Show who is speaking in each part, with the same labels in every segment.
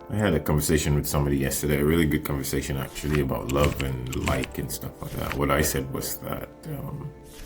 Speaker 1: I had a conversation with somebody yesterday, a really good conversation actually, about love and like and stuff like that. What I said was that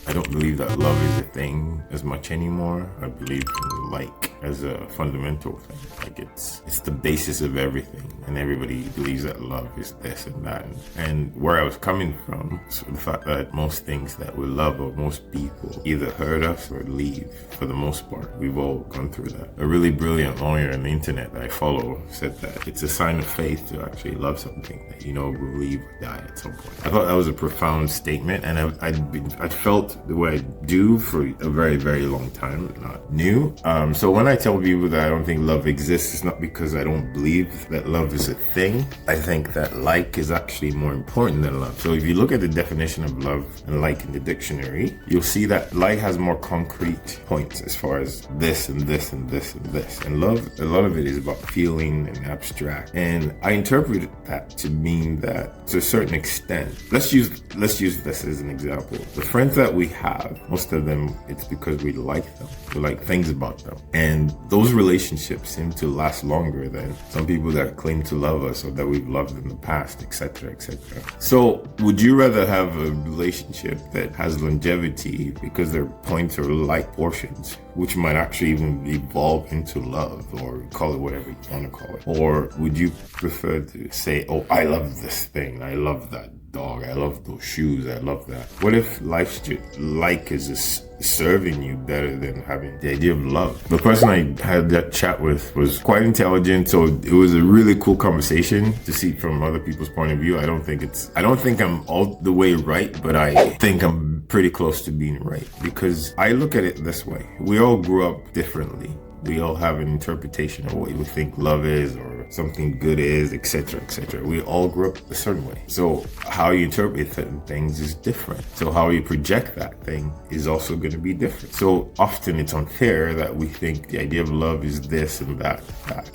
Speaker 1: I don't believe that love is a thing as much anymore. I believe in like as a fundamental thing. Like it's the basis of everything, and everybody believes that love is this and that. And where I was coming from, so the fact that most things that we love or most people either hurt us or leave, for the most part. We've all gone through that. A really brilliant lawyer on the internet that I follow said that it's a sign of faith to actually love something that you know will leave or die at some point. I thought that was a profound statement, and I felt the way I do for a very, very long time, not new. So when I tell people that I don't think love exists, it's not because I don't believe that love is a thing. I think that like is actually more important than love. So if you look at the definition of love and like in the dictionary, you'll see that like has more concrete points as far as this and this and this and this. And love, a lot of it is about feeling and abstract. And I interpret that to mean that to a certain extent, let's use this as an example. The friends that we have, most of them, it's because we like them. We like things about them. And those relationships seem to last longer than some people that claim to love us or that we've loved in the past, etc., etc. So would you rather have a relationship that has longevity because their points or like portions, which might actually even evolve into love, or call it whatever you want to call it? Or would you prefer to say, oh, I love this thing, I love that dog, I love those shoes, I love that? What if life's just like is just serving you better than having the idea of love? The person I had that chat with was quite intelligent, so it was a really cool conversation to see from other people's point of view. I don't think I'm all the way right, but I think I'm pretty close to being right, because I look at it this way. We all grew up differently. We all have an interpretation of what we think love is or something good is, etc., etc. We all grew up a certain way. So how you interpret certain things is different. So how you project that thing is also going to be different. So often it's unfair that we think the idea of love is this and that.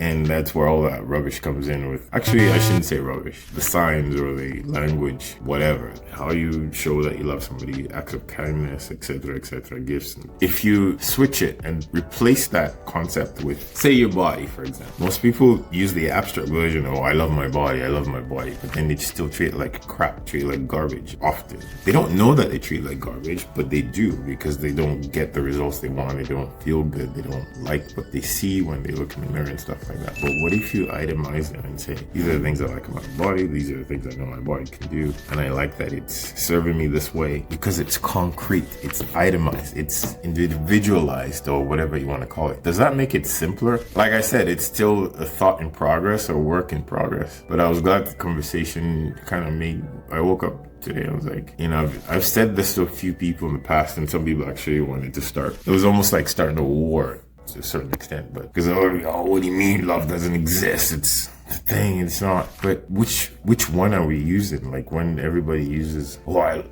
Speaker 1: And that's where all that rubbish comes in with. Actually, I shouldn't say rubbish. The signs or the language, whatever. How you show that you love somebody, acts of kindness, etc., etc., gifts. If you switch it and replace that concept with, say, your body, for example. Most people use the abstract version, oh, I love my body, but then they still treat it like crap, treat it like garbage often. They don't know that they treat it like garbage, but they do, because they don't get the results they want, they don't feel good, they don't like what they see when they look in the mirror and stuff like that. But what if you itemize them and say, these are the things I like about my body, these are the things I know my body can do, and I like that it's serving me this way because it's concrete, it's itemized, it's individualized, or whatever you want to call it. Does that make it simpler? Like I said, it's still a thought in progress or work in progress, but I was glad the conversation kind of made, I woke up today, I was like, you know, I've said this to a few people in the past, and some people actually wanted to start. It was almost like starting a war to a certain extent, but because oh, what do you mean love doesn't exist? It's a thing, it's not. But which one are we using? Like when everybody uses, oh, I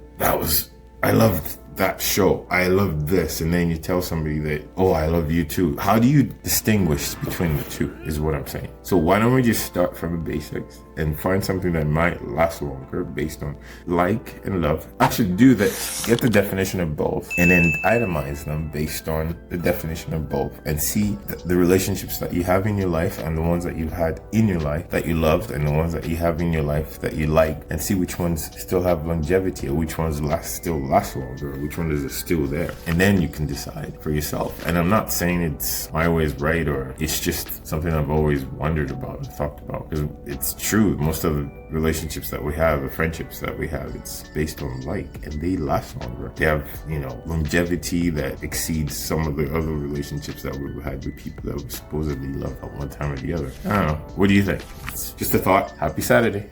Speaker 1: loved that show, I love this, and then you tell somebody that, oh, I love you too. How do you distinguish between the two is what I'm saying. So why don't we just start from the basics and find something that might last longer based on like and love? Actually do that, get the definition of both, and then itemize them based on the definition of both, and see the relationships that you have in your life and the ones that you've had in your life that you loved and the ones that you have in your life that you like, and see which ones still have longevity or which ones still last longer, or which one is still there. And then you can decide for yourself. And I'm not saying it's my way is right, or it's just something I've always wondered about and thought about, because it's true. Most of the relationships that we have, the friendships that we have, it's based on like, and they last longer. They have, you know, longevity that exceeds some of the other relationships that we've had with people that we supposedly love at one time or the other. I don't know. What do you think? It's just a thought. Happy Saturday.